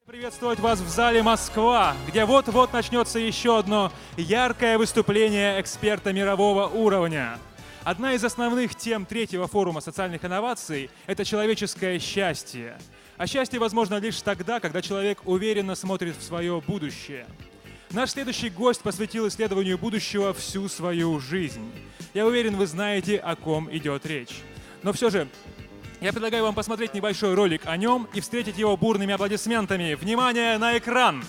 Приветствовать вас в зале «Москва», где вот-вот начнется еще одно яркое выступление эксперта мирового уровня. Одна из основных тем третьего форума социальных инноваций – это человеческое счастье. А счастье возможно лишь тогда, когда человек уверенно смотрит в свое будущее. Наш следующий гость посвятил исследованию будущего всю свою жизнь. Я уверен, вы знаете, о ком идет речь. Но все же, я предлагаю вам посмотреть небольшой ролик о нем и встретить его бурными аплодисментами. Внимание на экран!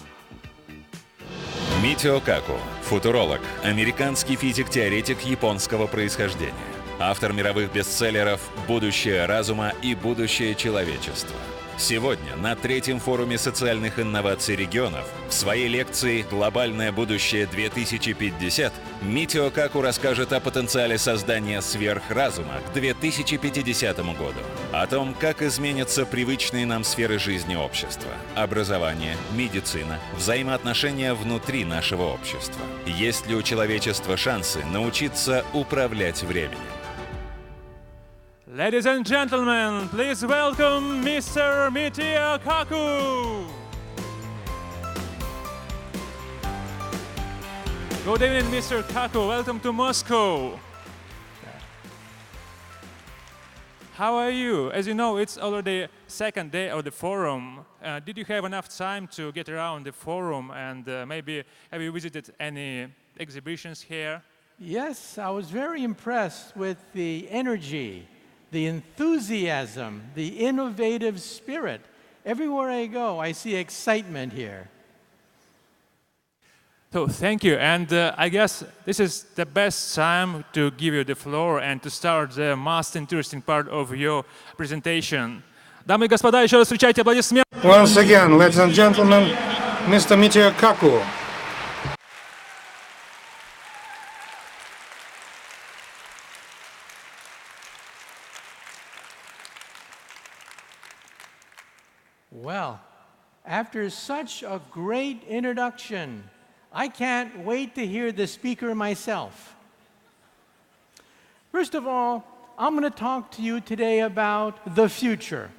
Митио Каку, футуролог, американский физик-теоретик японского происхождения, автор мировых бестселлеров «Будущее разума» и «Будущее человечества». Сегодня на третьем форуме социальных инноваций регионов в своей лекции «Глобальное будущее 2050» Митио Каку расскажет о потенциале создания сверхразума к 2050 году, о том, как изменятся привычные нам сферы жизни общества – образование, медицина, взаимоотношения внутри нашего общества. Есть ли у человечества шансы научиться управлять временем? Ladies and gentlemen, please welcome Mr. Mitio Kaku. Good evening, Mr. Kaku. Welcome to Moscow. How are you? As you know, it's already second day of the forum. Did you have enough time to get around the forum and maybe have you visited any exhibitions here? Yes, I was very impressed with the energy, the enthusiasm, the innovative spirit. Everywhere I go, I see excitement here. So thank you, and I guess this is the best time to give you the floor and to start the most interesting part of your presentation. Дамы и господа, еще раз встречайте аплодисменты. Once again, ladies and gentlemen, Mr. Mitio Kaku. Well, after such a great introduction, I can't wait to hear the speaker myself. First of all, I'm going to talk to you today about the future.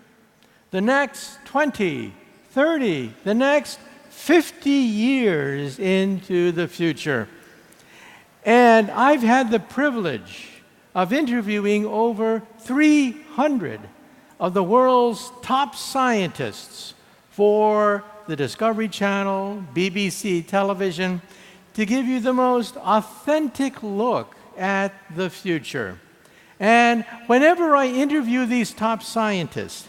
The next 20, 30, the next 50 years into the future. And I've had the privilege of interviewing over 300 of the world's top scientists for the Discovery Channel, BBC television, to give you the most authentic look at the future. And whenever I interview these top scientists,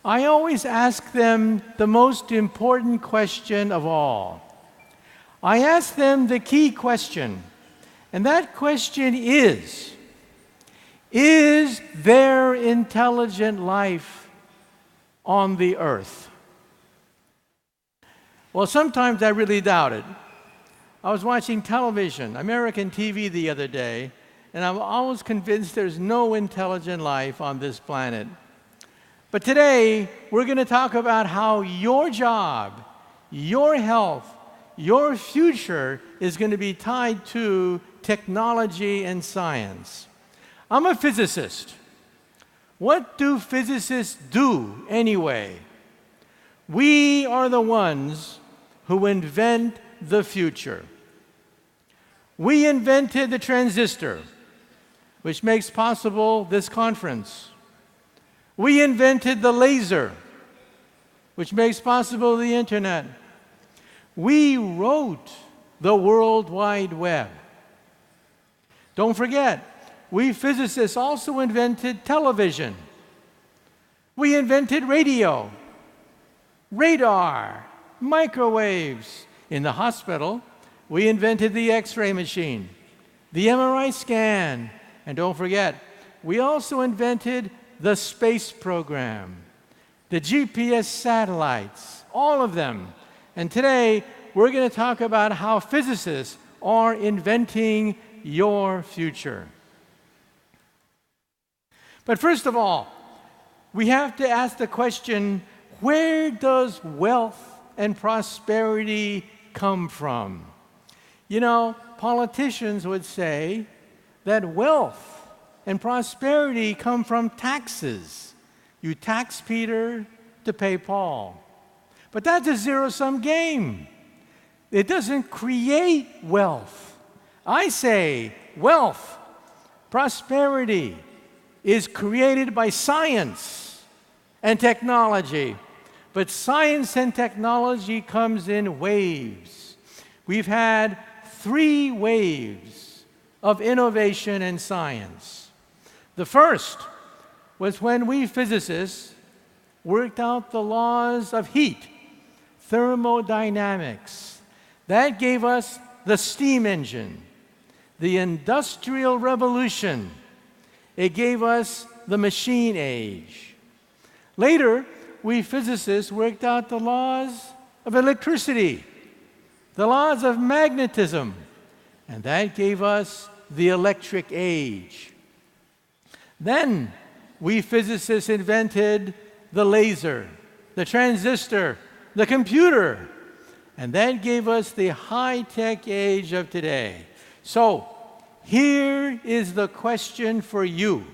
I always ask them the most important question of all. I ask them the key question, and that question is there intelligent life on the earth? Well, sometimes I really doubt it. I was watching television, American TV the other day, and I'm almost convinced there's no intelligent life on this planet. But today, we're going to talk about how your job, your health, your future is going to be tied to technology and science. I'm a physicist. What do physicists do anyway? We are the ones who invent the future. We invented the transistor, which makes possible this conference. We invented the laser, which makes possible the internet. We wrote the World Wide Web. Don't forget, we physicists also invented television. We invented radio, radar, microwaves. In the hospital, we invented the X-ray machine, the MRI scan, and don't forget, we also invented the space program, the GPS satellites, all of them. And today, we're going to talk about how physicists are inventing your future. But first of all, we have to ask the question, where does wealth and prosperity come from? You know, politicians would say that wealth and prosperity come from taxes. You tax Peter to pay Paul. But that's a zero-sum game. It doesn't create wealth. I say wealth, prosperity is created by science and technology. But science and technology comes in waves. We've had 3 waves of innovation in science. The first was when we physicists worked out the laws of heat, thermodynamics. That gave us the steam engine, the Industrial Revolution. It gave us the machine age. Later, we physicists worked out the laws of electricity, the laws of magnetism, and that gave us the electric age. Then, we physicists invented the laser, the transistor, the computer, and that gave us the high-tech age of today. So, here is the question for you.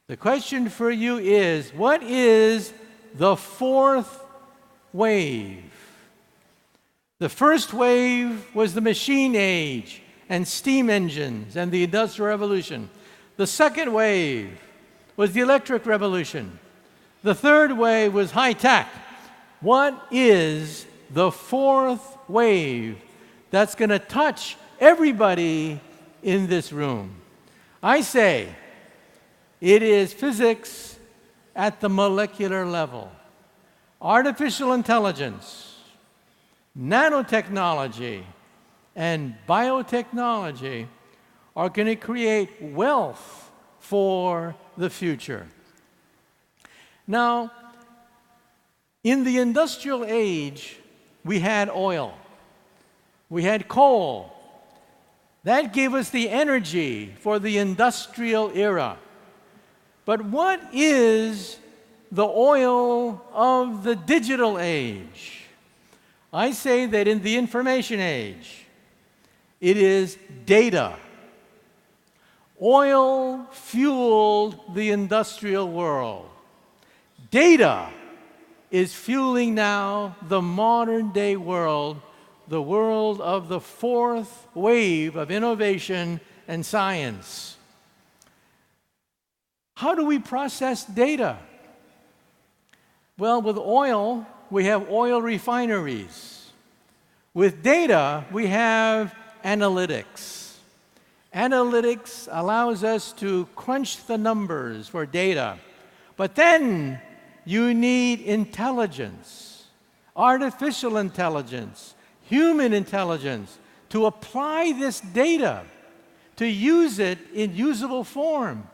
The question for you is, what is the 4th wave? The first wave was the machine age and steam engines and the Industrial Revolution. The second wave was the electric revolution. The third wave was high-tech. What is the 4th wave that's going to touch everybody in this room? I say it is physics at the molecular level. Artificial intelligence, nanotechnology, and biotechnology are going to create wealth for the future. Now, in the industrial age, we had oil. We had coal. That gave us the energy for the industrial era. But what is the oil of the digital age? I say that in the information age, it is data. Oil fueled the industrial world. Data is fueling now the modern day world, the world of the 4th wave of innovation and science. How do we process data? Well, with oil, we have oil refineries. With data, we have analytics. Analytics allows us to crunch the numbers for data. But then you need intelligence, artificial intelligence, human intelligence to apply this data, to use it in usable form.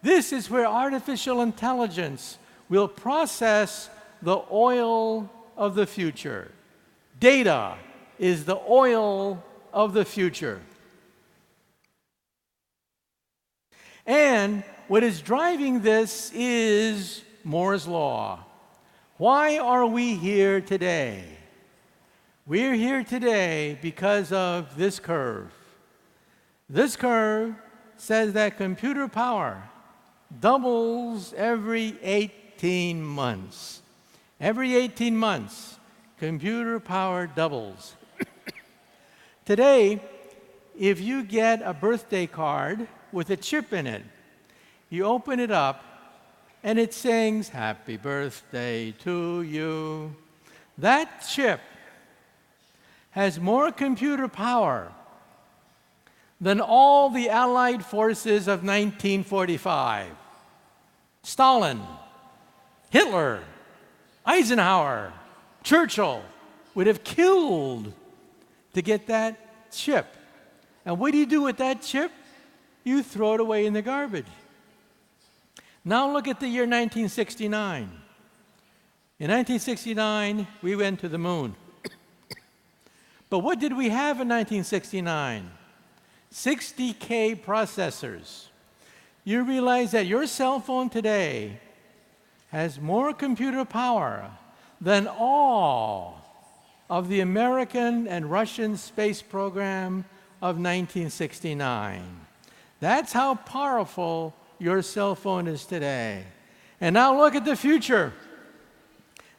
This is where artificial intelligence will process the oil of the future. Data is the oil of the future. And what is driving this is Moore's Law. Why are we here today? We're here today because of this curve. This curve says that computer power doubles every 18 months. Every 18 months, computer power doubles. Today, if you get a birthday card with a chip in it, you open it up, and it sings, "Happy birthday to you." That chip has more computer power than all the Allied forces of 1945. Stalin, Hitler, Eisenhower, Churchill would have killed to get that chip. And what do you do with that chip? You throw it away in the garbage. Now look at the year 1969. In 1969, we went to the moon. But what did we have in 1969? 60K processors. You realize that your cell phone today has more computer power than all of the American and Russian space program of 1969. That's how powerful your cell phone is today. And now look at the future.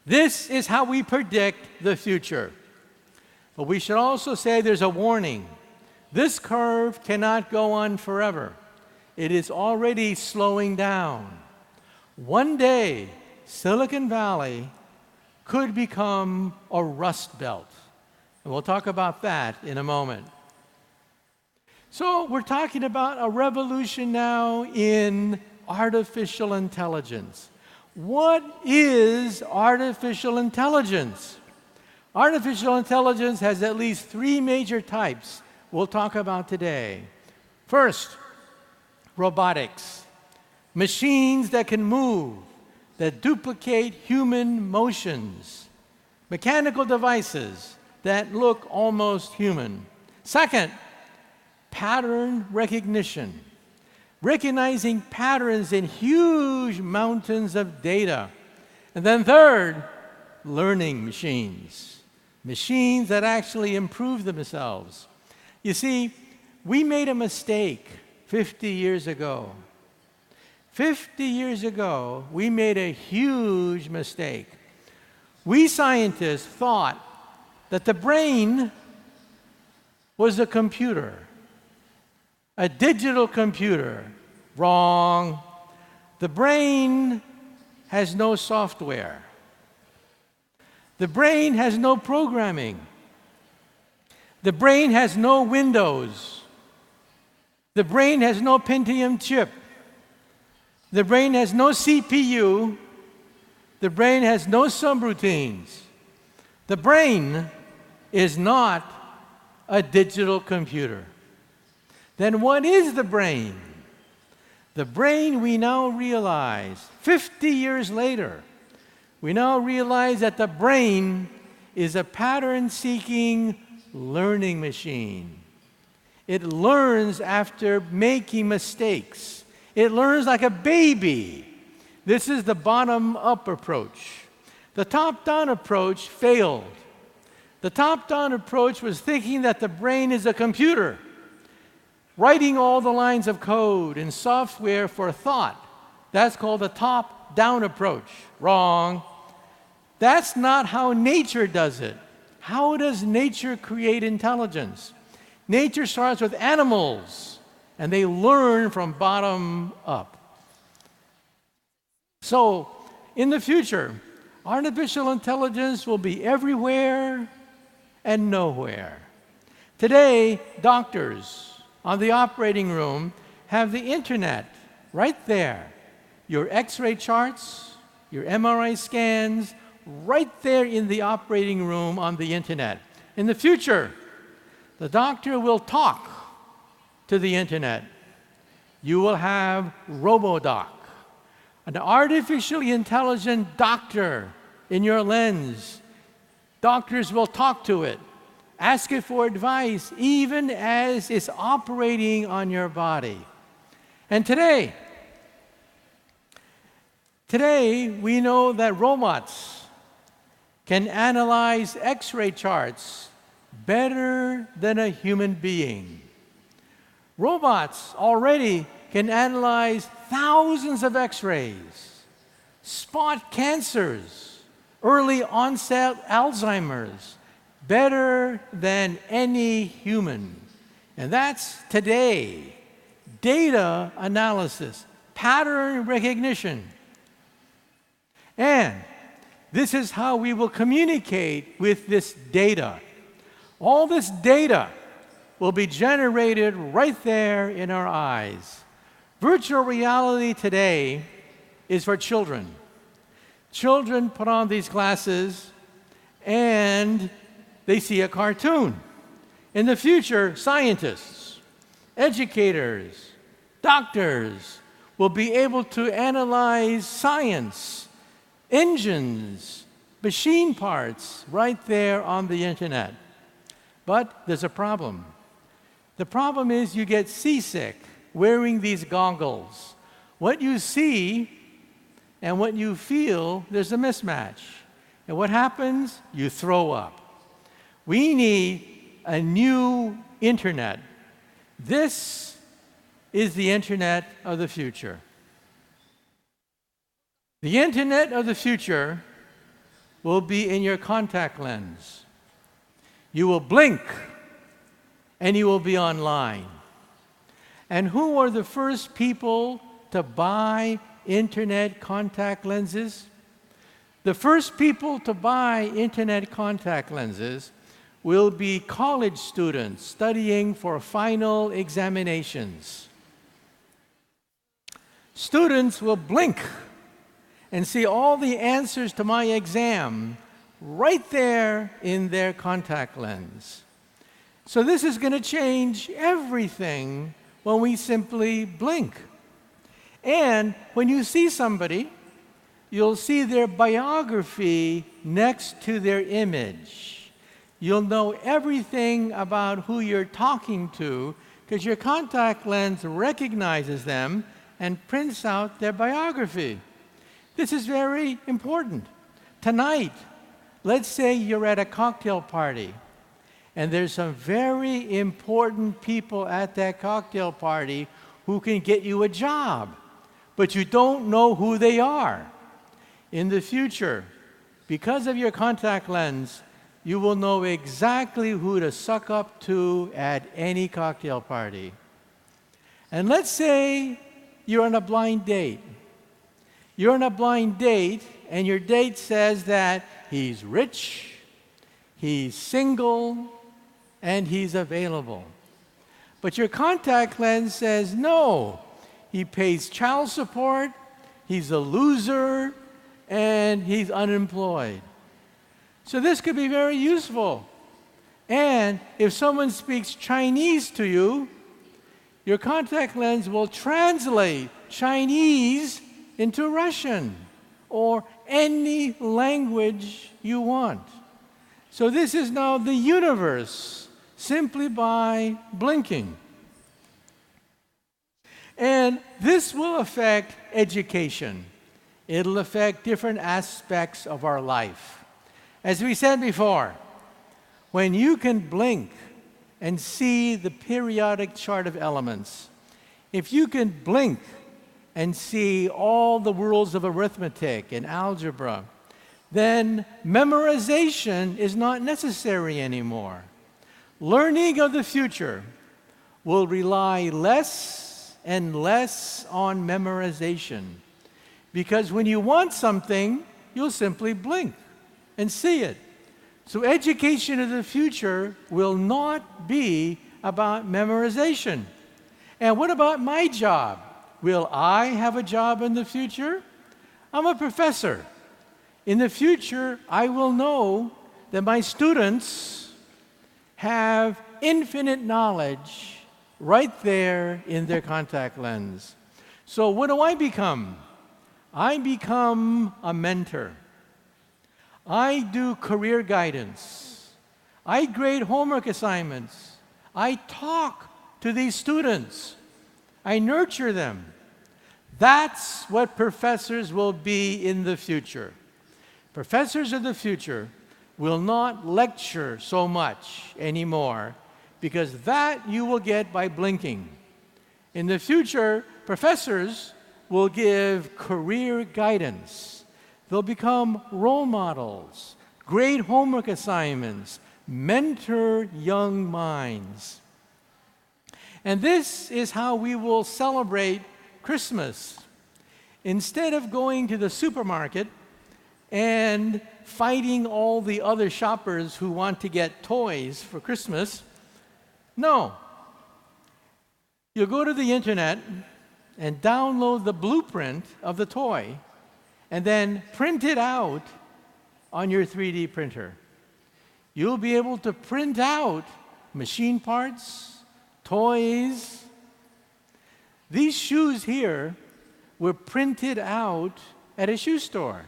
This is how we predict the future. But we should also say there's a warning. This curve cannot go on forever. It is already slowing down. One day, Silicon Valley could become a rust belt. And we'll talk about that in a moment. So we're talking about a revolution now in artificial intelligence. What is artificial intelligence? Artificial intelligence has at least three major types we'll talk about today. First, robotics. Machines that can move, that duplicate human motions. Mechanical devices that look almost human. Second, pattern recognition. Recognizing patterns in huge mountains of data. And then third, learning machines. Machines that actually improve themselves. You see, we made a mistake 50 years ago. 50 years ago, we made a huge mistake. We scientists thought that the brain was a computer, a digital computer. Wrong. The brain has no software. The brain has no programming. The brain has no Windows. The brain has no Pentium chip. The brain has no CPU. The brain has no subroutines. The brain is not a digital computer. Then what is the brain? The brain, we now realize, 50 years later, we now realize that the brain is a pattern-seeking learning machine. It learns after making mistakes. It learns like a baby. This is the bottom-up approach. The top-down approach failed. The top-down approach was thinking that the brain is a computer, writing all the lines of code and software for thought. That's called the top-down approach. Wrong. That's not how nature does it. How does nature create intelligence? Nature starts with animals, and they learn from bottom up. So, in the future, artificial intelligence will be everywhere and nowhere. Today, doctors on the operating room have the internet right there. Your X-ray charts, your MRI scans, right there in the operating room on the internet. In the future, the doctor will talk to the internet. You will have RoboDoc, an artificially intelligent doctor in your lens. Doctors will talk to it, ask it for advice, even as it's operating on your body. And today we know that robots can analyze X-ray charts better than a human being. Robots already can analyze thousands of X-rays, spot cancers, early onset Alzheimer's, better than any human. And that's today. Data analysis, pattern recognition. And this is how we will communicate with this data. All this data will be generated right there in our eyes. Virtual reality today is for children. Children put on these glasses and they see a cartoon. In the future, scientists, educators, doctors will be able to analyze science, engines, machine parts right there on the internet. But there's a problem. The problem is you get seasick wearing these goggles. What you see and what you feel, there's a mismatch. And what happens? You throw up. We need a new internet. This is the internet of the future. The internet of the future will be in your contact lens. You will blink, and you will be online. And who are the first people to buy internet contact lenses? The first people to buy internet contact lenses will be college students studying for final examinations. Students will blink and see all the answers to my exam right there in their contact lens. So this is going to change everything when we simply blink. And when you see somebody, you'll see their biography next to their image. You'll know everything about who you're talking to because your contact lens recognizes them and prints out their biography. This is very important. Tonight, let's say you're at a cocktail party, and there's some very important people at that cocktail party who can get you a job, but you don't know who they are. In the future, because of your contact lens, you will know exactly who to suck up to at any cocktail party. And let's say you're on a blind date. You're on a blind date, and your date says that he's rich, he's single, and he's available. But your contact lens says, no, he pays child support, he's a loser, and he's unemployed. So this could be very useful. And if someone speaks Chinese to you, your contact lens will translate Chinese into Russian or any language you want. So this is now the universe simply by blinking. And this will affect education. It'll affect different aspects of our life. As we said before, when you can blink and see the periodic chart of elements, if you can blink and see all the rules of arithmetic and algebra, then memorization is not necessary anymore. Learning of the future will rely less and less on memorization, because when you want something, you'll simply blink and see it. So education of the future will not be about memorization. And what about my job? Will I have a job in the future? I'm a professor. In the future, I will know that my students have infinite knowledge right there in their contact lens. So what do I become? I become a mentor. I do career guidance. I grade homework assignments. I talk to these students. I nurture them. That's what professors will be in the future. Professors of the future will not lecture so much anymore, because that you will get by blinking. In the future, professors will give career guidance. They'll become role models, grade homework assignments, mentor young minds. And this is how we will celebrate Christmas. Instead of going to the supermarket and fighting all the other shoppers who want to get toys for Christmas, no. You'll go to the internet and download the blueprint of the toy and then print it out on your 3D printer. You'll be able to print out machine parts, toys. These shoes here were printed out at a shoe store.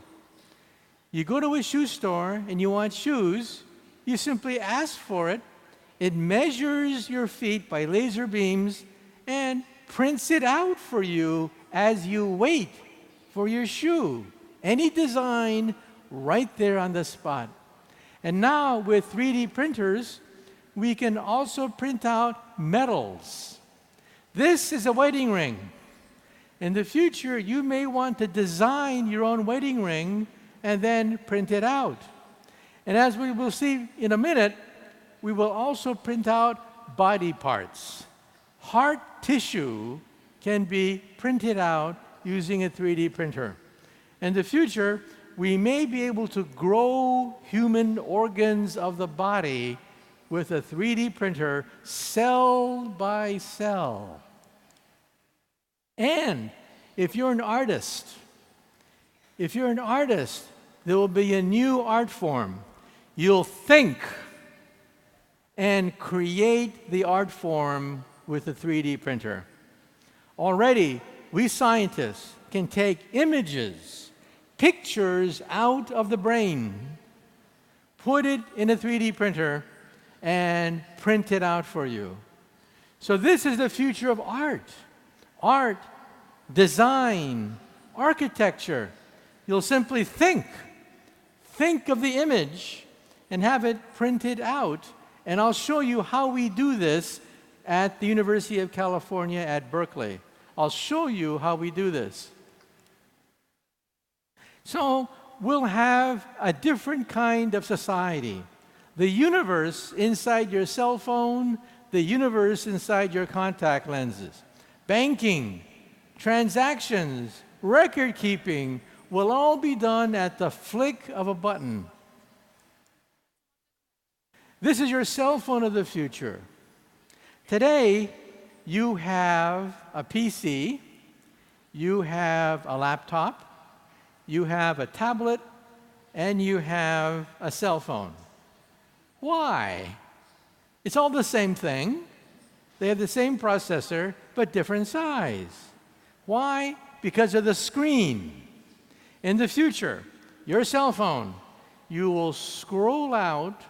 You go to a shoe store and you want shoes, you simply ask for it. It measures your feet by laser beams and prints it out for you as you wait for your shoe. Any design right there on the spot. And now with 3D printers, we can also print out medals. This is a wedding ring. In the future, you may want to design your own wedding ring and then print it out. And as we will see in a minute, we will also print out body parts. Heart tissue can be printed out using a 3D printer. In the future, we may be able to grow human organs of the body with a 3D printer, cell by cell. And if you're an artist, there will be a new art form. You'll think and create the art form with a 3D printer. Already, we scientists can take images, pictures out of the brain, put it in a 3D printer, and print it out for you. So this is the future of art. Art, design, architecture. You'll simply think of the image and have it printed out. And I'll show you how we do this at the University of California at Berkeley. I'll show you how we do this. So we'll have a different kind of society. The universe inside your cell phone, the universe inside your contact lenses. Banking, transactions, record keeping will all be done at the flick of a button. This is your cell phone of the future. Today, you have a PC, you have a laptop, you have a tablet, and you have a cell phone. Why? It's all the same thing. They have the same processor, but different size. Why? Because of the screen. In the future, your cell phone, you will scroll out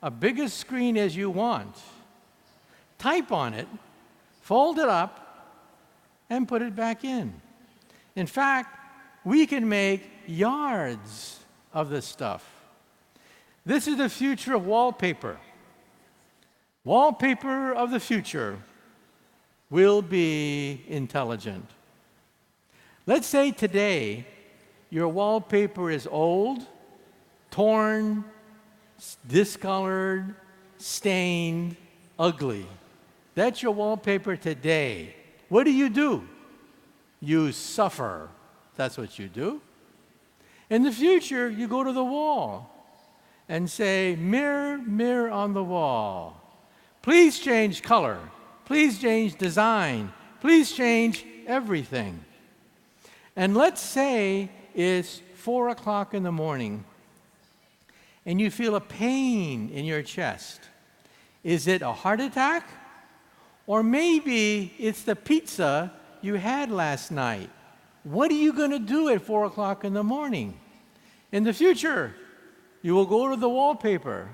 a biggest screen as you want, type on it, fold it up, and put it back in. In fact, we can make yards of this stuff. This is the future of wallpaper. Wallpaper of the future will be intelligent. Let's say today your wallpaper is old, torn, discolored, stained, ugly. That's your wallpaper today. What do? You suffer. That's what you do. In the future, you go to the wall and say, mirror, mirror on the wall, please change color, please change design, please change everything. And let's say it's 4 o'clock in the morning and you feel a pain in your chest. Is it a heart attack? Or maybe it's the pizza you had last night. What are you going to do at 4 o'clock in the morning? In the future, you will go to the wallpaper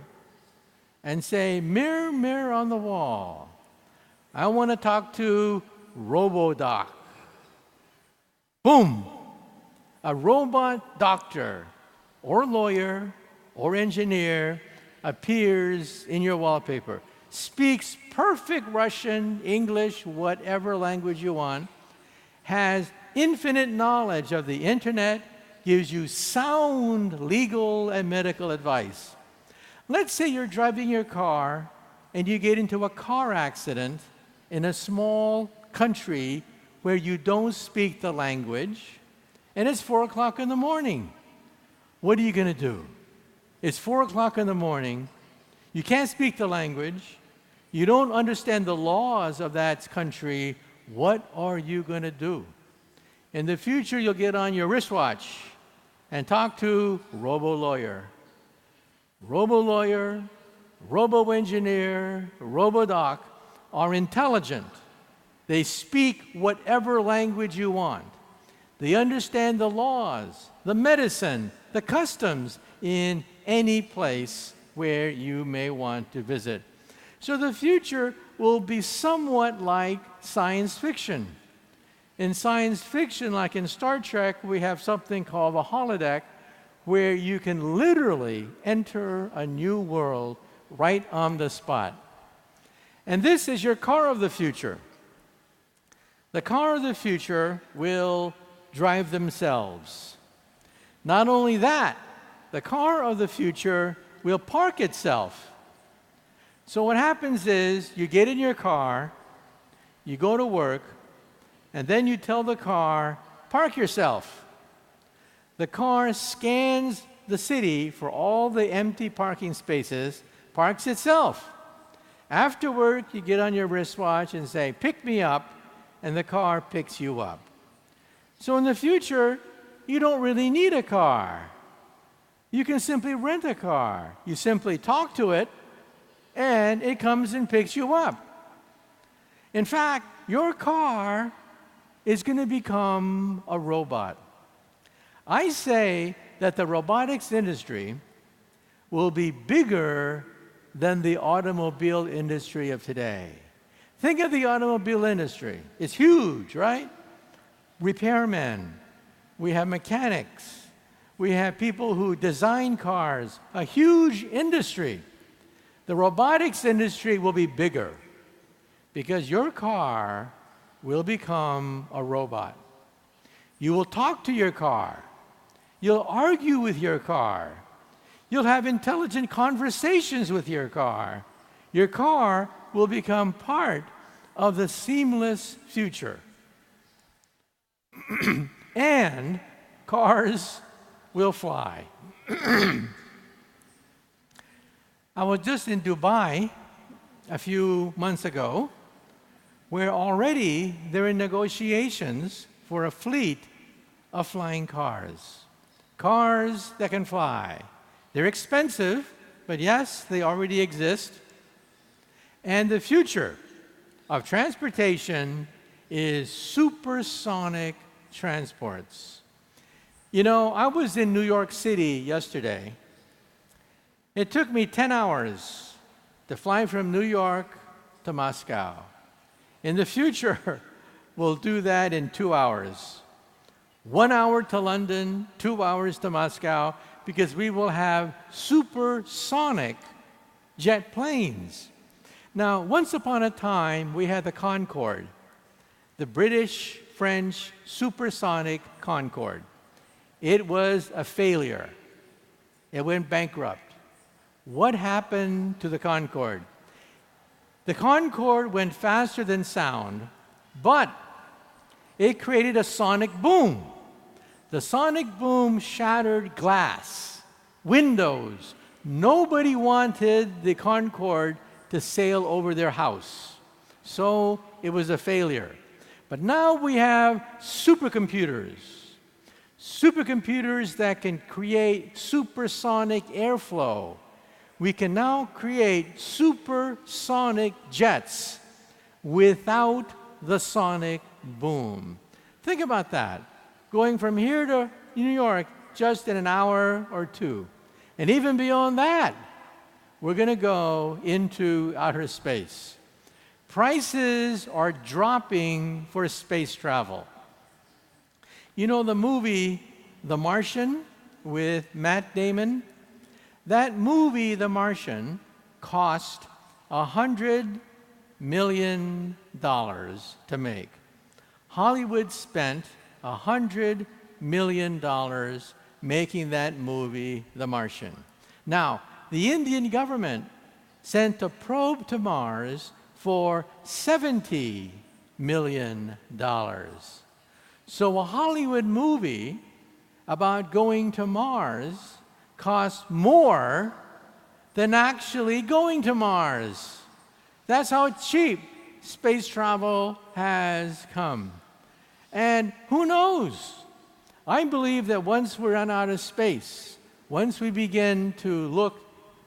and say, mirror, mirror on the wall, I want to talk to RoboDoc. Boom! A robot doctor or lawyer or engineer appears in your wallpaper, speaks perfect Russian, English, whatever language you want, has infinite knowledge of the internet, gives you sound legal and medical advice. Let's say you're driving your car and you get into a car accident in a small country where you don't speak the language, and it's 4 o'clock in the morning. What are you going to do? It's 4 o'clock in the morning. You can't speak the language. You don't understand the laws of that country. What are you going to do? In the future, you'll get on your wristwatch and talk to robo-lawyer. Robo-lawyer, robo-engineer, robo-doc are intelligent. They speak whatever language you want. They understand the laws, the medicine, the customs in any place where you may want to visit. So the future will be somewhat like science fiction. In science fiction, like in Star Trek, we have something called a holodeck where you can literally enter a new world right on the spot. And this is your car of the future. The car of the future will drive themselves. Not only that, the car of the future will park itself. So what happens is you get in your car, you go to work, and then you tell the car, park yourself. The car scans the city for all the empty parking spaces, parks itself. After work, you get on your wristwatch and say, pick me up, and the car picks you up. So in the future, you don't really need a car. You can simply rent a car. You simply talk to it, and it comes and picks you up. In fact, your car is going to become a robot. I say that the robotics industry will be bigger than the automobile industry of today. Think of the automobile industry. It's huge, right? Repairmen. We have mechanics. We have people who design cars. A huge industry. The robotics industry will be bigger because your car will become a robot. You will talk to your car. You'll argue with your car. You'll have intelligent conversations with your car. Your car will become part of the seamless future. And cars will fly. I was just in Dubai a few months ago, where already they're in negotiations for a fleet of flying cars. Cars that can fly. They're expensive, but yes, they already exist. And the future of transportation is supersonic transports. You know, I was in New York City yesterday. It took me 10 hours to fly from New York to Moscow. In the future, we'll do that in 2 hours. 1 hour to London, 2 hours to Moscow, because we will have supersonic jet planes. Now, once upon a time, we had the Concorde, the British-French supersonic Concorde. It was a failure. It went bankrupt. What happened to the Concorde? The Concorde went faster than sound, but it created a sonic boom. The sonic boom shattered glass, windows. Nobody wanted the Concorde to sail over their house. So it was a failure. But now we have supercomputers. Supercomputers that can create supersonic airflow. We can now create supersonic jets without the sonic boom. Think about that. Going from here to New York just in an hour or two. And even beyond that, we're going to go into outer space. Prices are dropping for space travel. You know the movie The Martian with Matt Damon? That movie, The Martian, cost $100 million to make. Hollywood spent $100 million making that movie, The Martian. Now, the Indian government sent a probe to Mars for $70 million. So a Hollywood movie about going to Mars costs more than actually going to Mars. That's how cheap space travel has come. And who knows? I believe that once we run out of space, once we begin to look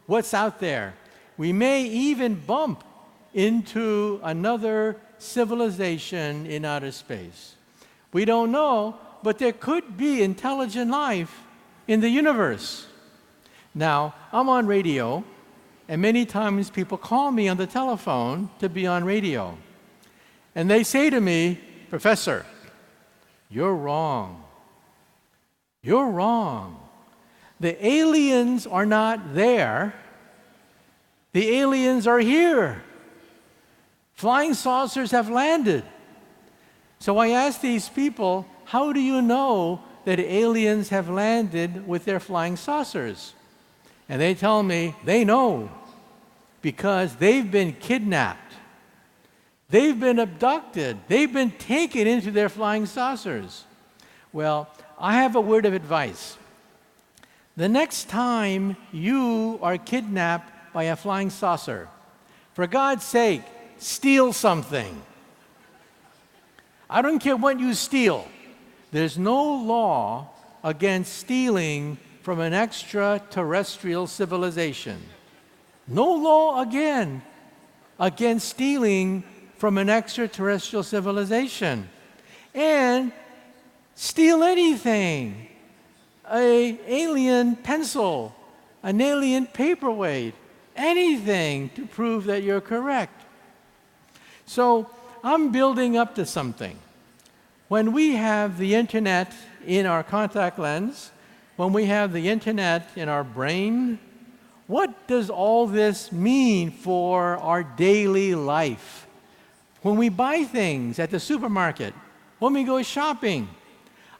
what's out there, we may even bump into another civilization in outer space. We don't know, but there could be intelligent life in the universe. Now, I'm on radio, and many times people call me on the telephone to be on radio. And they say to me, Professor, you're wrong. You're wrong. The aliens are not there. The aliens are here. Flying saucers have landed. So I ask these people, how do you know that aliens have landed with their flying saucers. And they tell me they know because they've been kidnapped. They've been abducted. They've been taken into their flying saucers. Well, I have a word of advice. The next time you are kidnapped by a flying saucer, for God's sake, steal something. I don't care what you steal. There's no law against stealing from an extraterrestrial civilization. No law again against stealing from an extraterrestrial civilization. And steal anything. An alien pencil, an alien paperweight, anything to prove that you're correct. So I'm building up to something. When we have the internet in our contact lens, when we have the internet in our brain, what does all this mean for our daily life? When we buy things at the supermarket, when we go shopping,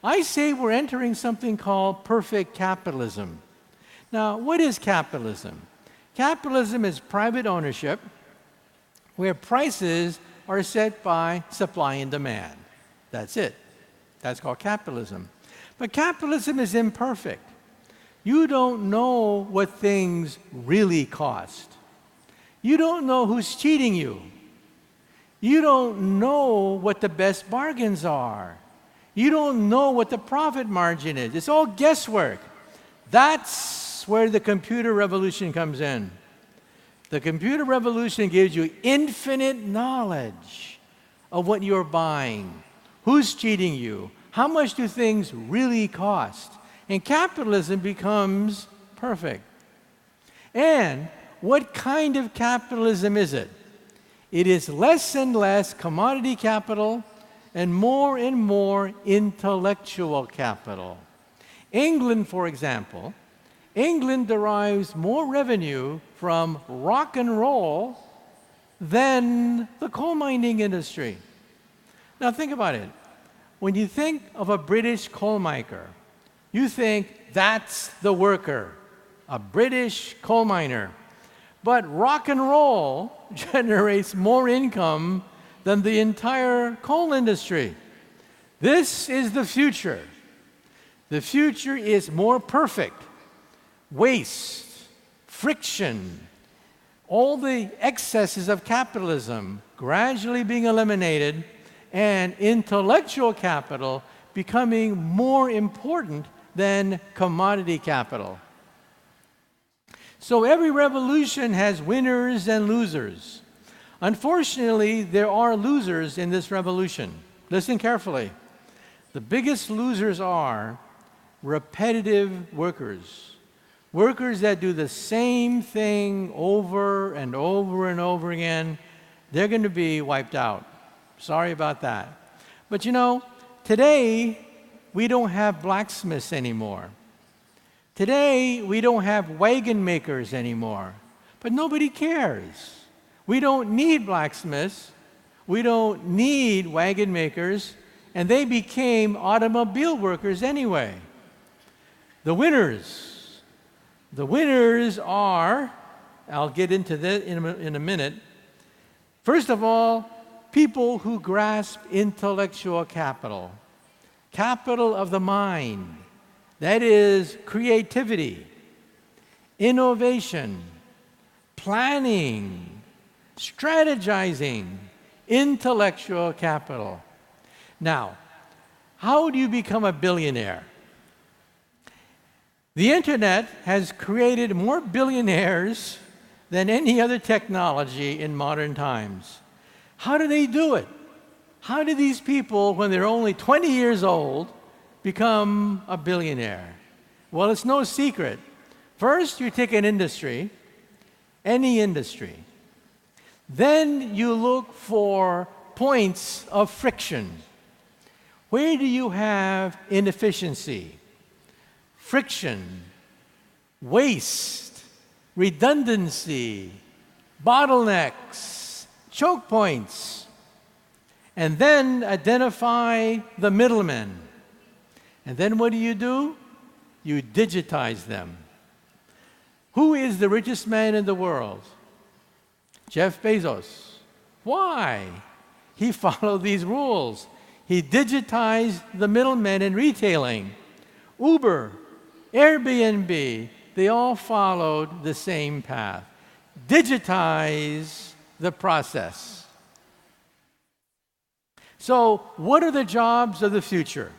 I say we're entering something called perfect capitalism. Now, what is capitalism? Capitalism is private ownership where prices are set by supply and demand. That's it. That's called capitalism. But capitalism is imperfect. You don't know what things really cost. You don't know who's cheating you. You don't know what the best bargains are. You don't know what the profit margin is. It's all guesswork. That's where the computer revolution comes in. The computer revolution gives you infinite knowledge of what you're buying, who's cheating you, how much do things really cost. And capitalism becomes perfect. And what kind of capitalism is it? It is less and less commodity capital and more intellectual capital. England, for example, England derives more revenue from rock and roll than the coal mining industry. Now think about it. When you think of a British coal miner, you think that's the worker, a British coal miner. But rock and roll generates more income than the entire coal industry. This is the future. The future is more perfect. Waste, friction, all the excesses of capitalism gradually being eliminated, and intellectual capital becoming more important than commodity capital. So every revolution has winners and losers. Unfortunately, there are losers in this revolution. Listen carefully. The biggest losers are repetitive workers. Workers that do the same thing over and over and over again. They're going to be wiped out. Sorry about that. But you know, today we don't have blacksmiths anymore. Today we don't have wagon makers anymore. But nobody cares. We don't need blacksmiths. We don't need wagon makers. And they became automobile workers anyway. The winners are, I'll get into that in a minute. First of all, people who grasp intellectual capital, capital of the mind, that is creativity, innovation, planning, strategizing, intellectual capital. Now, how do you become a billionaire? The internet has created more billionaires than any other technology in modern times. How do they do it? How do these people, when they're only 20 years old, become a billionaire? Well, it's no secret. First, you take an industry, any industry. Then you look for points of friction. Where do you have inefficiency, friction, waste, redundancy, bottlenecks, choke points? And then identify the middlemen. And then what do? You digitize them. Who is the richest man in the world? Jeff Bezos. Why? He followed these rules. He digitized the middlemen in retailing. Uber, Airbnb, they all followed the same path. Digitize the process. So, what are the jobs of the future?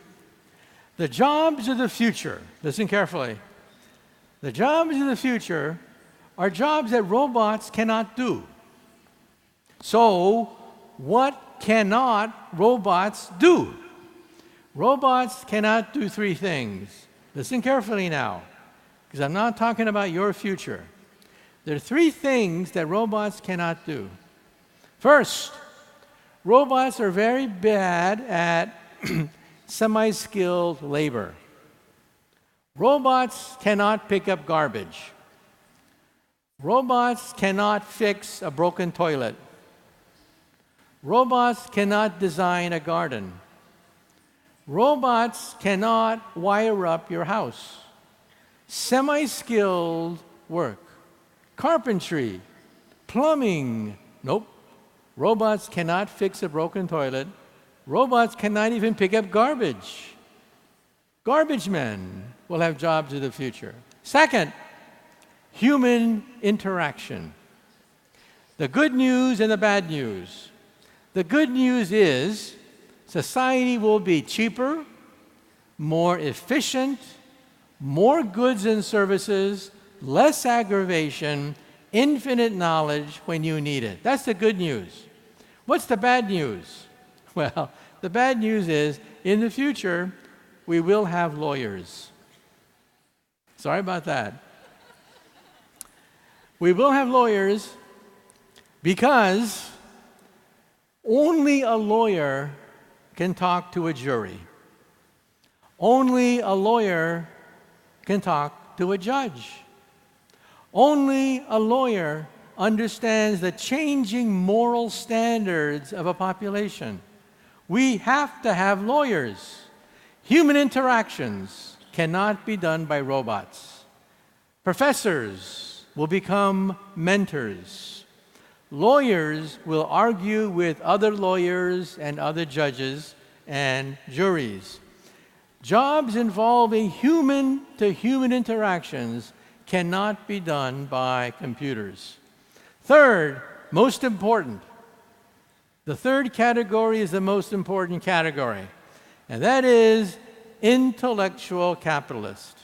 The jobs of the future, listen carefully. The jobs of the future are jobs that robots cannot do. So, what cannot robots do? Robots cannot do three things. Listen carefully now, because I'm not talking about your future. There are three things that robots cannot do. First, robots are very bad at semi-skilled labor. Robots cannot pick up garbage. Robots cannot fix a broken toilet. Robots cannot design a garden. Robots cannot wire up your house. Semi-skilled work. Carpentry, plumbing, nope. Robots cannot fix a broken toilet. Robots cannot even pick up garbage. Garbage men will have jobs of the future. Second, human interaction. The good news and the bad news. The good news is society will be cheaper, more efficient, more goods and services, less aggravation, infinite knowledge when you need it. That's the good news. What's the bad news? Well, the bad news is in the future, we will have lawyers. Sorry about that. We will have lawyers because only a lawyer can talk to a jury. Only a lawyer can talk to a judge. Only a lawyer understands the changing moral standards of a population. We have to have lawyers. Human interactions cannot be done by robots. Professors will become mentors. Lawyers will argue with other lawyers and other judges and juries. Jobs involving human-to-human interactions cannot be done by computers. Third, most important. The third category is the most important category, and that is intellectual capitalist.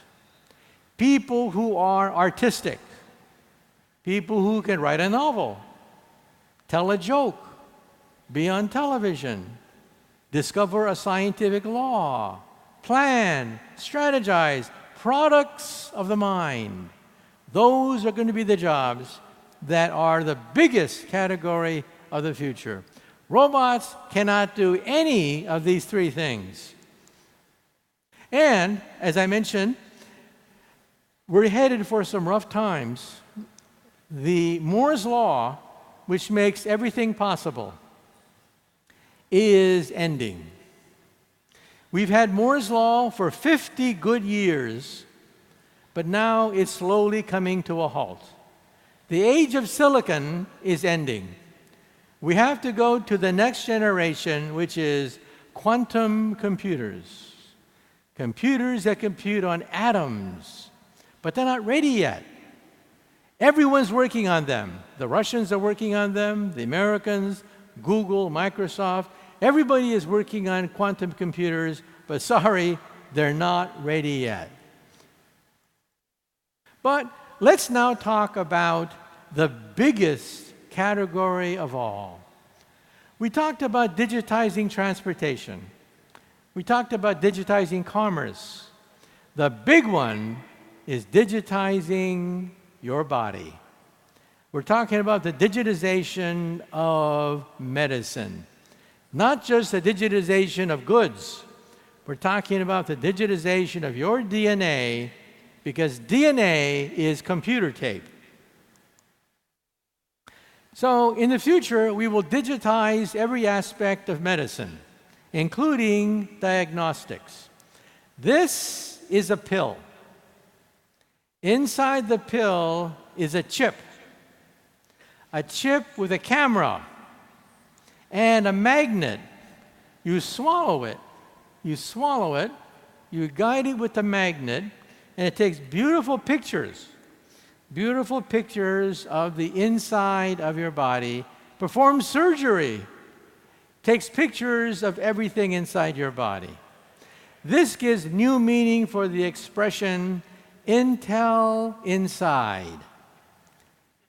People who are artistic. People who can write a novel, tell a joke, be on television, discover a scientific law, plan, strategize, products of the mind. Those are going to be the jobs that are the biggest category of the future. Robots cannot do any of these three things. And, as I mentioned, we're headed for some rough times. The Moore's Law, which makes everything possible, is ending. We've had Moore's Law for 50 good years, but now it's slowly coming to a halt. The age of silicon is ending. We have to go to the next generation, which is quantum computers. Computers that compute on atoms, but they're not ready yet. Everyone's working on them. The Russians are working on them, the Americans, Google, Microsoft. Everybody is working on quantum computers, but sorry, they're not ready yet. But let's now talk about the biggest category of all. We talked about digitizing transportation. We talked about digitizing commerce. The big one is digitizing your body. We're talking about the digitization of medicine. Not just the digitization of goods. We're talking about the digitization of your DNA, because DNA is computer tape. So in the future, we will digitize every aspect of medicine, including diagnostics. This is a pill. Inside the pill is a chip with a camera and a magnet. You swallow it, you guide it with the magnet, and it takes beautiful pictures of the inside of your body, performs surgery, takes pictures of everything inside your body. This gives new meaning for the expression Intel inside.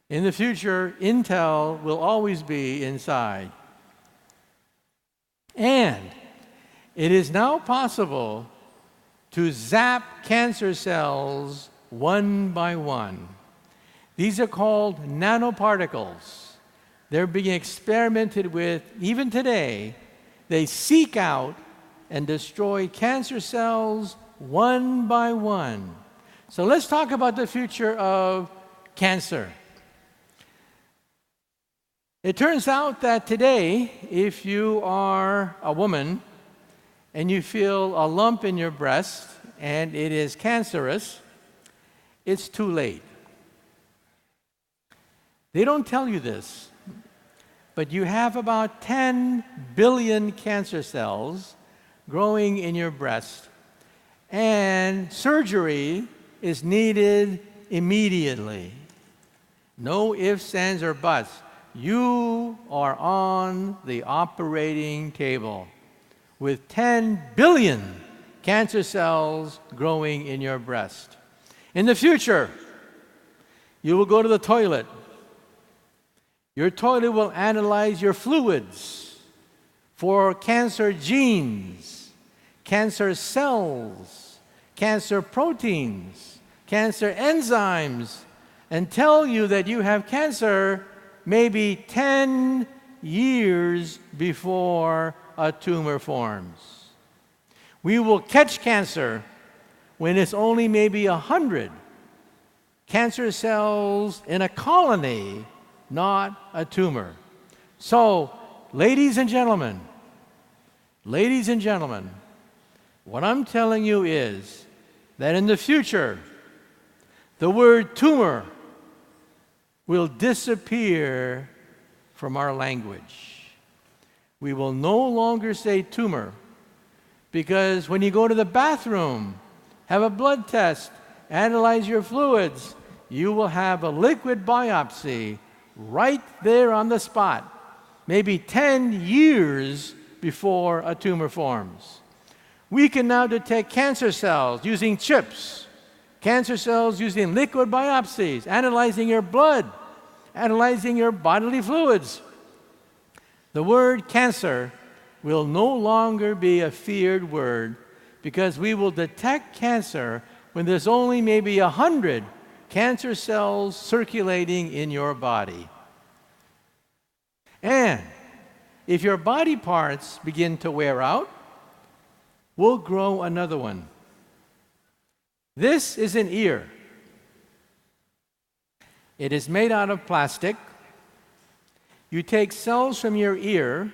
In the future, Intel will always be inside. And it is now possible to zap cancer cells one by one. These are called nanoparticles. They're being experimented with even today. They seek out and destroy cancer cells one by one. So let's talk about the future of cancer. It turns out that today, if you are a woman and you feel a lump in your breast and it is cancerous, it's too late. They don't tell you this, but you have about 10 billion cancer cells growing in your breast, and surgery is needed immediately. No ifs, ands, or buts. You are on the operating table with 10 billion cancer cells growing in your breast. In the future, you will go to the toilet. Your toilet will analyze your fluids for cancer genes, cancer cells, cancer proteins, cancer enzymes, and tell you that you have cancer maybe 10 years before a tumor forms. We will catch cancer when it's only maybe 100 cancer cells in a colony, not a tumor. So, ladies and gentlemen, what I'm telling you is that in the future, the word tumor will disappear from our language. We will no longer say tumor, because when you go to the bathroom, have a blood test, analyze your fluids, you will have a liquid biopsy right there on the spot, maybe 10 years before a tumor forms. We can now detect cancer cells using chips, cancer cells using liquid biopsies, analyzing your blood, analyzing your bodily fluids. The word cancer will no longer be a feared word, because we will detect cancer when there's only maybe 100 cancer cells circulating in your body. And if your body parts begin to wear out, we'll grow another one. This is an ear. It is made out of plastic. You take cells from your ear,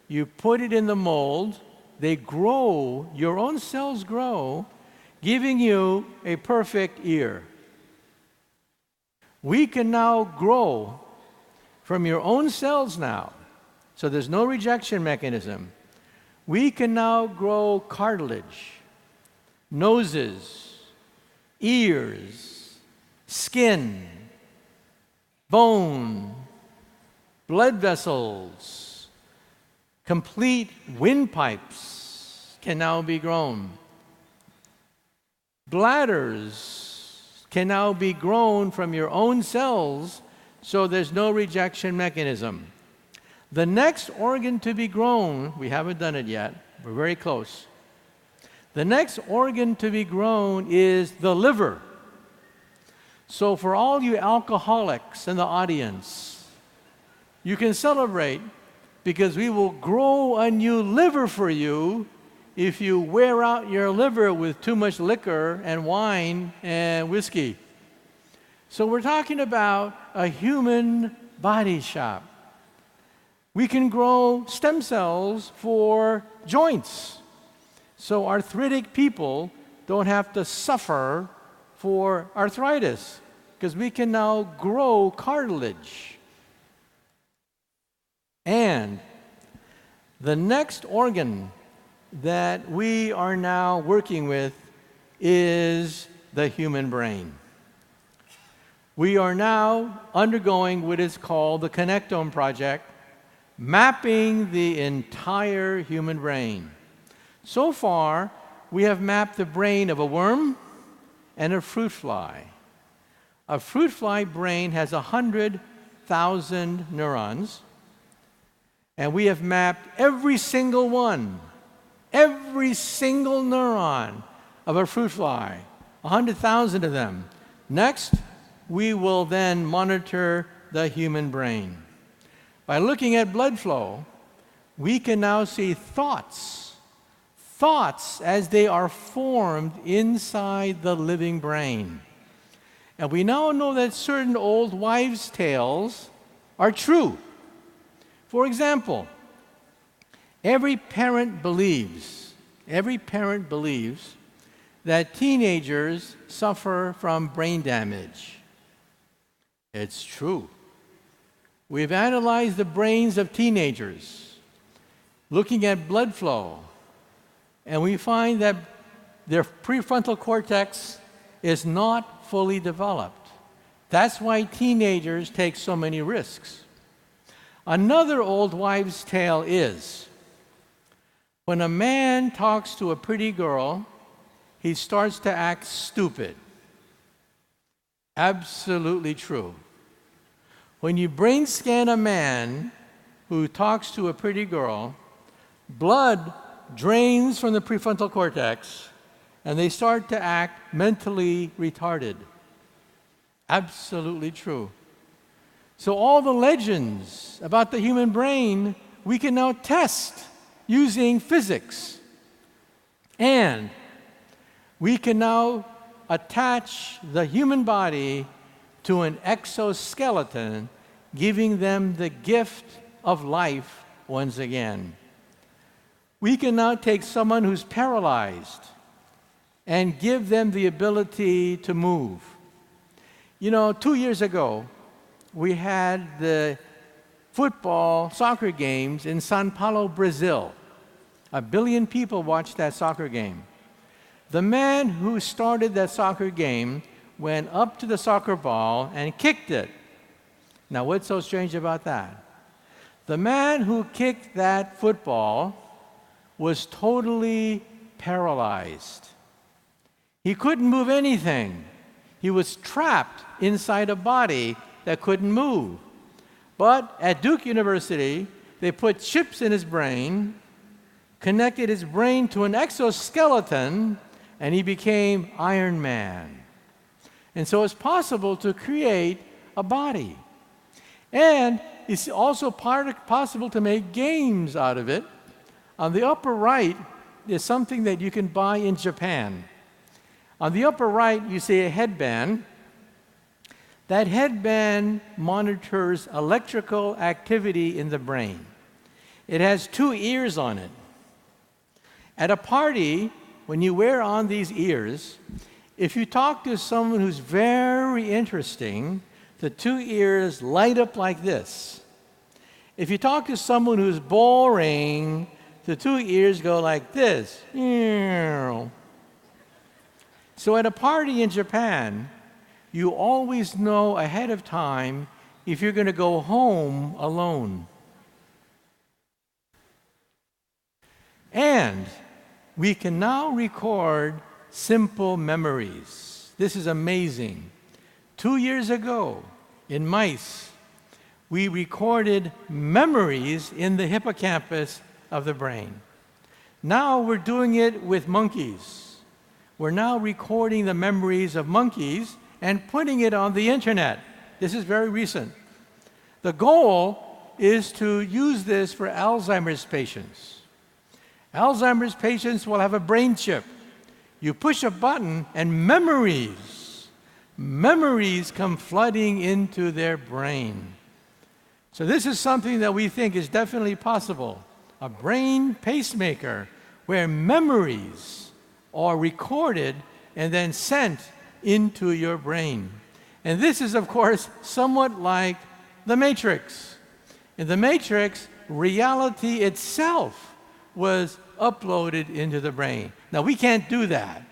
you put it in the mold, they grow, your own cells grow, giving you a perfect ear. We can now grow from your own cells now, so there's no rejection mechanism. We can now grow cartilage, noses, ears, skin, bone, blood vessels, complete windpipes can now be grown. Bladders can now be grown from your own cells, so there's no rejection mechanism. The next organ to be grown, we haven't done it yet, we're very close. The next organ to be grown is the liver. So for all you alcoholics in the audience, you can celebrate, because we will grow a new liver for you if you wear out your liver with too much liquor and wine and whiskey. So we're talking about a human body shop. We can grow stem cells for joints. so arthritic people don't have to suffer for arthritis, because we can now grow cartilage. And the next organ that we are now working with is the human brain. We are now undergoing what is called the Connectome Project, mapping the entire human brain. So far, we have mapped the brain of a worm and a fruit fly. A fruit fly brain has 100,000 neurons, and we have mapped every single one, every single neuron of a fruit fly, 100,000 of them. Next, we will then monitor the human brain. By looking at blood flow, we can now see thoughts as they are formed inside the living brain. And we now know that certain old wives' tales are true. For example, every parent believes that teenagers suffer from brain damage. It's true. We've analyzed the brains of teenagers, looking at blood flow, and we find that their prefrontal cortex is not fully developed. That's why teenagers take so many risks. Another old wives' tale is, when a man talks to a pretty girl, he starts to act stupid. Absolutely true. When you brain scan a man who talks to a pretty girl, blood drains from the prefrontal cortex and they start to act mentally retarded. Absolutely true. So all the legends about the human brain, we can now test using physics. And we can now attach the human body to an exoskeleton, giving them the gift of life once again. We can now take someone who's paralyzed and give them the ability to move. You know, 2 years ago, we had the soccer games in Sao Paulo, Brazil. 1 billion people watched that soccer game. The man who started that soccer game went up to the soccer ball and kicked it. Now, what's so strange about that? The man who kicked that football was totally paralyzed. He couldn't move anything. He was trapped inside a body that couldn't move. But at Duke University, they put chips in his brain, connected his brain to an exoskeleton, and he became Iron Man. And so it's possible to create a body. And it's also possible to make games out of it. On the upper right is something that you can buy in Japan. On the upper right, you see a headband. That headband monitors electrical activity in the brain. It has 2 ears on it. At a party, when you wear on these ears, if you talk to someone who's very interesting, the 2 ears light up like this. If you talk to someone who's boring, the 2 ears go like this. So at a party in Japan, you always know ahead of time if you're going to go home alone. And we can now record simple memories. This is amazing. 2 years ago, in mice, we recorded memories in the hippocampus of the brain. Now we're doing it with monkeys. We're now recording the memories of monkeys and putting it on the internet. This is very recent. The goal is to use this for Alzheimer's patients. Alzheimer's patients will have a brain chip. You push a button and memories come flooding into their brain. So this is something that we think is definitely possible. A brain pacemaker where memories are recorded and then sent into your brain. And this is, of course, somewhat like the Matrix. In the Matrix, reality itself was uploaded into the brain. Now, we can't do that.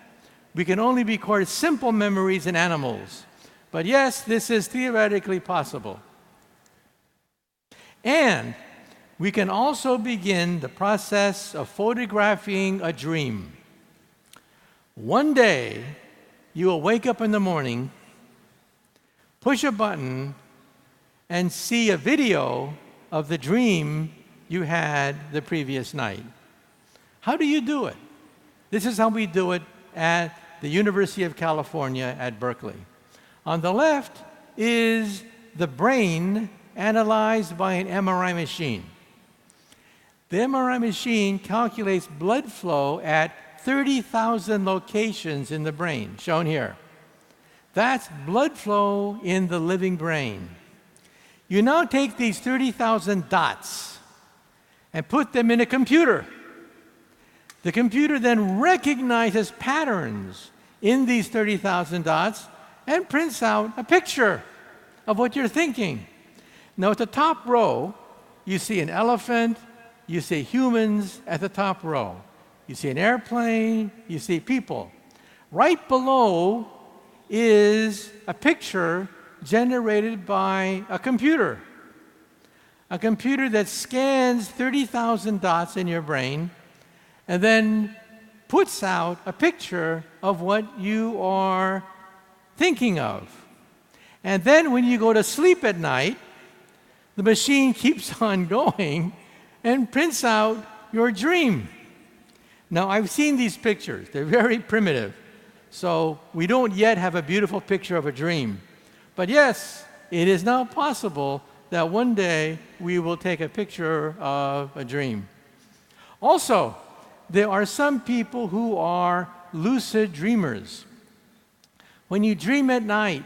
We can only record simple memories in animals. But yes, this is theoretically possible. And we can also begin the process of photographing a dream. One day, you will wake up in the morning, push a button, and see a video of the dream you had the previous night. How do you do it? This is how we do it at the University of California at Berkeley. On the left is the brain analyzed by an MRI machine. The MRI machine calculates blood flow at 30,000 locations in the brain, shown here. That's blood flow in the living brain. You now take these 30,000 dots and put them in a computer. The computer then recognizes patterns in these 30,000 dots and prints out a picture of what you're thinking. Now, at the top row, you see an elephant, you see humans at the top row. You see an airplane, you see people. Right below is a picture generated by a computer that scans 30,000 dots in your brain and then puts out a picture of what you are thinking of. And then when you go to sleep at night, the machine keeps on going and prints out your dream. Now, I've seen these pictures. They're very primitive. So we don't yet have a beautiful picture of a dream. But yes, it is now possible that one day we will take a picture of a dream. Also, there are some people who are lucid dreamers. When you dream at night,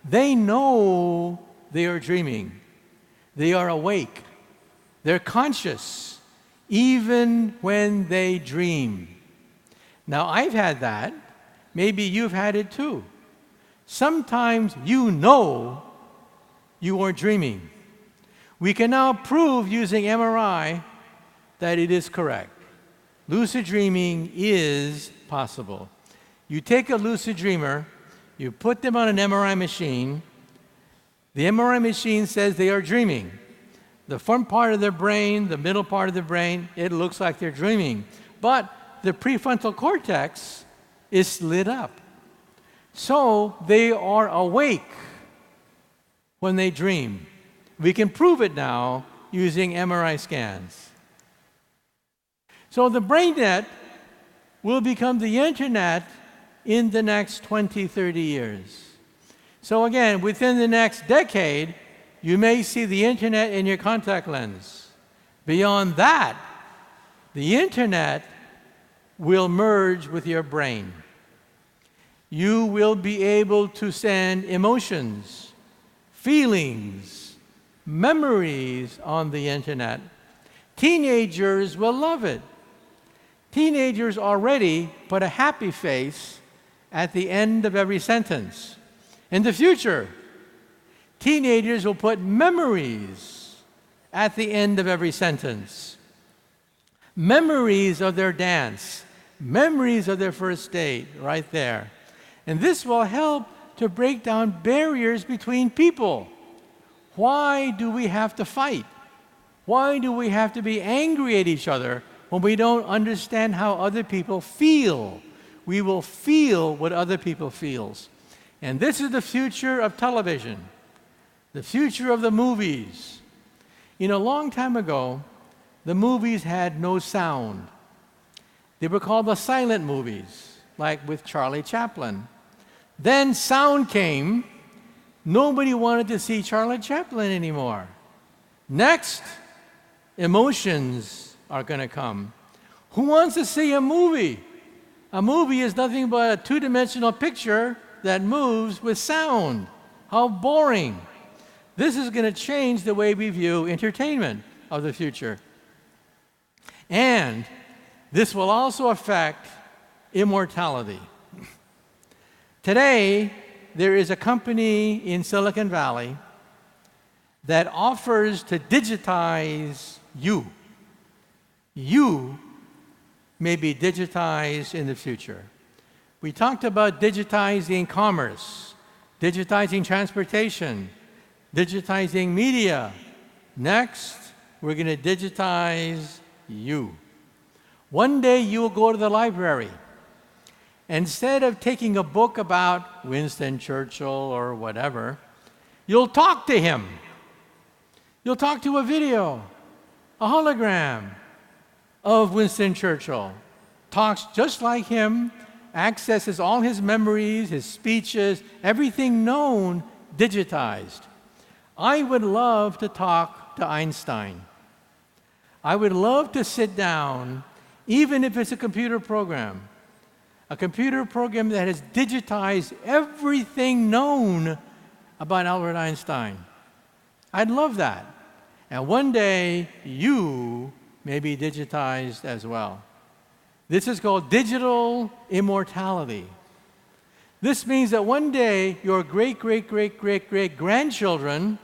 they know they are dreaming. They are awake. They're conscious, even when they dream. Now, I've had that. Maybe you've had it too. Sometimes you know you are dreaming. We can now prove using MRI that it is correct. Lucid dreaming is possible. You take a lucid dreamer, you put them on an MRI machine. The MRI machine says they are dreaming. The front part of their brain, the middle part of the brain, it looks like they're dreaming. But the prefrontal cortex is lit up. So they are awake when they dream. We can prove it now using MRI scans. So the BrainNet will become the internet in the next 20, 30 years. So again, within the next decade, you may see the internet in your contact lens. Beyond that, the internet will merge with your brain. You will be able to send emotions, feelings, memories on the internet. Teenagers will love it. Teenagers already put a happy face at the end of every sentence. In the future, teenagers will put memories at the end of every sentence. Memories of their dance, memories of their first date, right there. And this will help to break down barriers between people. Why do we have to fight? Why do we have to be angry at each other when we don't understand how other people feel? We will feel what other people feel. And this is the future of television, the future of the movies. You know, a long time ago, the movies had no sound. They were called the silent movies, like with Charlie Chaplin. Then sound came. Nobody wanted to see Charlie Chaplin anymore. Next, emotions are going to come. Who wants to see a movie? A movie is nothing but a two-dimensional picture that moves with sound. How boring. This is going to change the way we view entertainment of the future. And This will also affect immortality. Today, there is a company in Silicon Valley that offers to digitize you. You may be digitized in the future. We talked about digitizing commerce, digitizing transportation, digitizing media. Next, we're going to digitize you. One day you will go to the library. Instead of taking a book about Winston Churchill or whatever, you'll talk to him. You'll talk to a video, a hologram of Winston Churchill. Talks just like him, accesses all his memories, his speeches, everything known digitized. I would love to talk to Einstein. I would love to sit down, even if it's a computer program that has digitized everything known about Albert Einstein. I'd love that. And one day, you may be digitized as well. This is called digital immortality. This means that one day, your great-great-great-great-great-grandchildren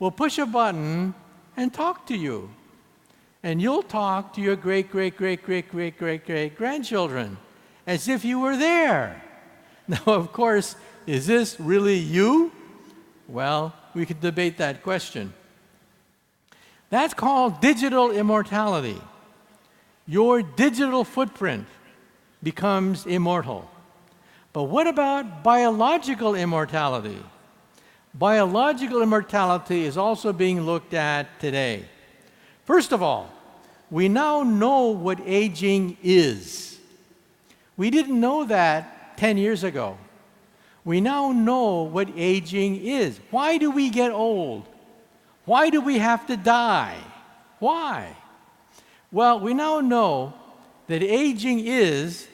will push a button and talk to you. And you'll talk to your great-great-great-great-great-great-great-grandchildren as if you were there. Now, of course, is this really you? Well, we could debate that question. That's called digital immortality. Your digital footprint becomes immortal. But what about biological immortality? Biological immortality is also being looked at today. First of all, we now know what aging is. We didn't know that 10 years ago. We now know what aging is. Why do we get old? Why do we have to die? Why? Well, we now know that aging is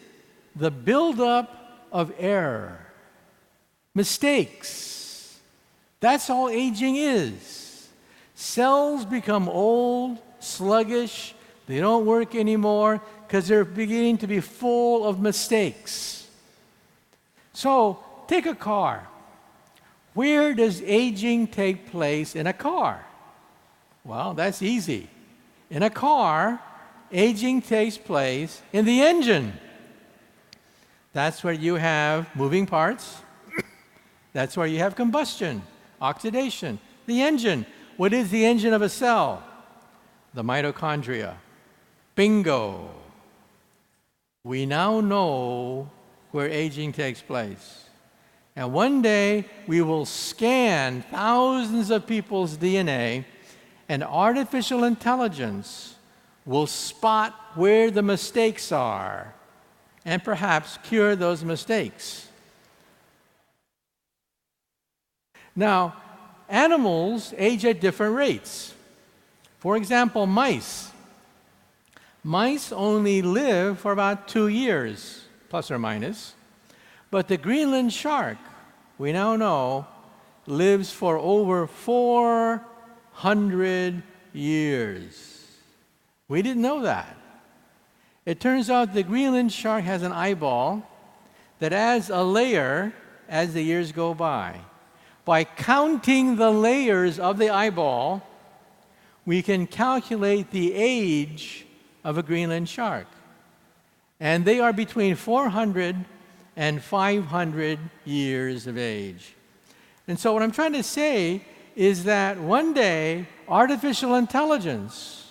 the buildup of error, mistakes. That's all aging is. Cells become old, sluggish, they don't work anymore because they're beginning to be full of mistakes. So, take a car. Where does aging take place in a car? Well, that's easy. In a car, aging takes place in the engine. That's where you have moving parts. That's where you have combustion, oxidation. The engine. What is the engine of a cell? The mitochondria. Bingo. We now know where aging takes place. And one day, we will scan thousands of people's DNA, and artificial intelligence will spot where the mistakes are and perhaps cure those mistakes. Now, animals age at different rates. For example, mice. Mice only live for about 2 years, plus or minus. But the Greenland shark, we now know, lives for over 400 years. We didn't know that. It turns out the Greenland shark has an eyeball that adds a layer as the years go by. By counting the layers of the eyeball, we can calculate the age of a Greenland shark. And they are between 400 and 500 years of age. And so what I'm trying to say is that one day, artificial intelligence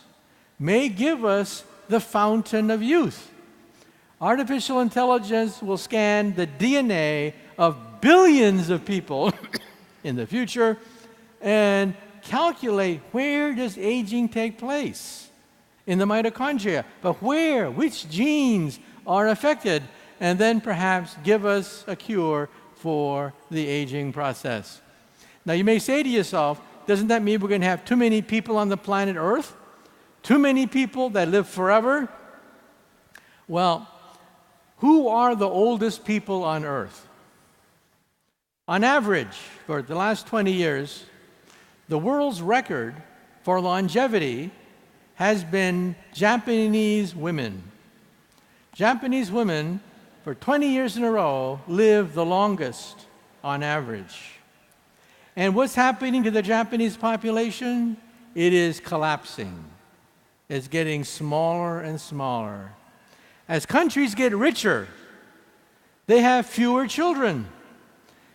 may give us the fountain of youth. Artificial intelligence will scan the DNA of billions of people in the future and calculate where does aging take place in the mitochondria, but where, which genes are affected, and then perhaps give us a cure for the aging process. Now you may say to yourself, doesn't that mean we're going to have too many people on the planet Earth? Too many people that live forever? Well, who are the oldest people on Earth? On average, for the last 20 years, the world's record for longevity has been Japanese women. Japanese women, for 20 years in a row, live the longest on average. And what's happening to the Japanese population? It is collapsing. It's getting smaller and smaller. As countries get richer, they have fewer children.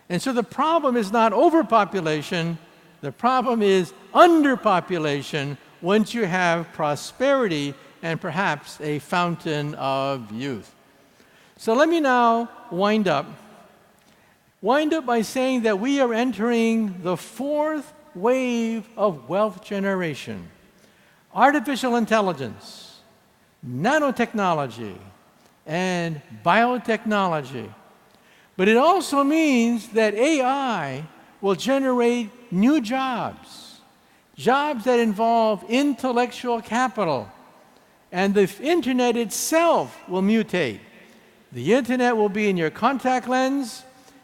And so the problem is not overpopulation, the problem is underpopulation once you have prosperity and perhaps a fountain of youth. So let me now wind up by saying that we are entering the fourth wave of wealth generation. Artificial intelligence, nanotechnology, and biotechnology. But it also means that AI will generate new jobs, jobs that involve intellectual capital, and the internet itself will mutate. The internet will be in your contact lens,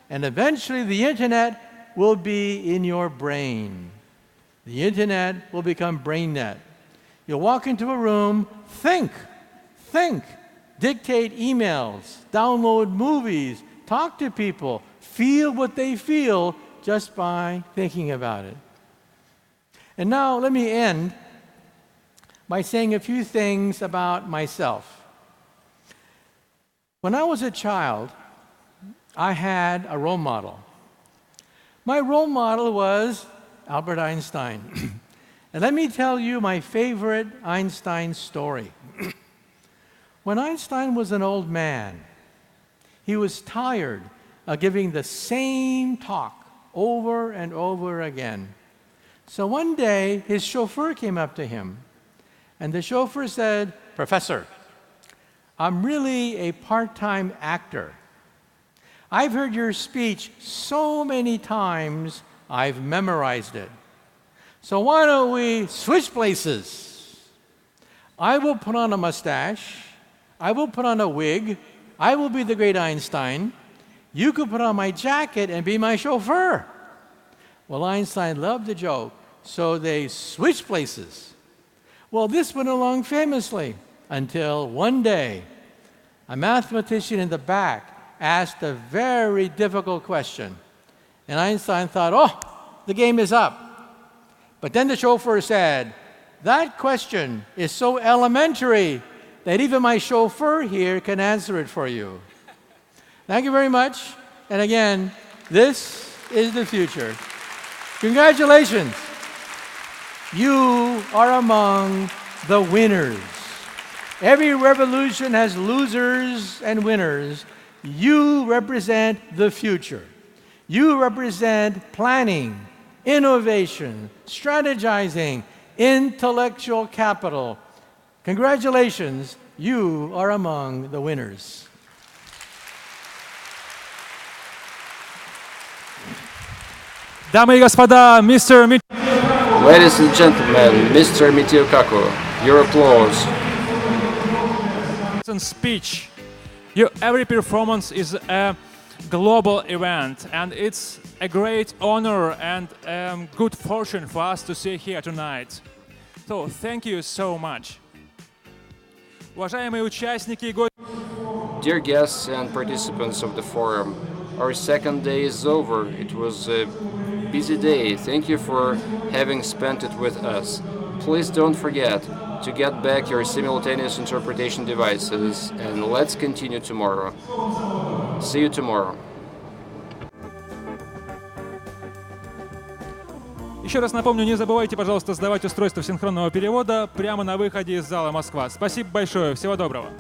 and eventually the internet will be in your brain. The internet will become BrainNet. You'll walk into a room, think, dictate emails, download movies, talk to people, feel what they feel just by thinking about it. And now let me end by saying a few things about myself. When I was a child, I had a role model. My role model was Albert Einstein. And let me tell you my favorite Einstein story. When Einstein was an old man, he was tired of giving the same talk over and over again. So one day, his chauffeur came up to him, and the chauffeur said, "Professor, I'm really a part-time actor. I've heard your speech so many times, I've memorized it. So why don't we switch places? I will put on a mustache, I will put on a wig, I will be the great Einstein. You could put on my jacket and be my chauffeur." Well, Einstein loved the joke, so they switched places. Well, this went along famously until one day, a mathematician in the back asked a very difficult question. And Einstein thought, oh, the game is up. But then the chauffeur said, that question is so elementary that even my chauffeur here can answer it for you. Thank you very much. And again, this is the future. Congratulations. You are among the winners. Every revolution has losers and winners. You represent the future. You represent planning, innovation, strategizing, intellectual capital. Congratulations, you are among the winners. Дамы и господа, Mr. Ladies and gentlemen, Mr. Michio Kaku, your applause. Speech. Your every performance is a global event, and it's a great honor and good fortune for us to see here tonight. So thank you so much. Уважаемые участники и гости. Dear guests and participants of the forum, our second day is over. It was a busy day. Thank you for having spent it with us. Please don't forget to get back your simultaneous interpretation devices, and let's continue tomorrow. See you tomorrow. Еще раз напомню, не забывайте, пожалуйста, сдавать устройство синхронного перевода прямо на выходе из зала Москва. Спасибо большое, всего доброго.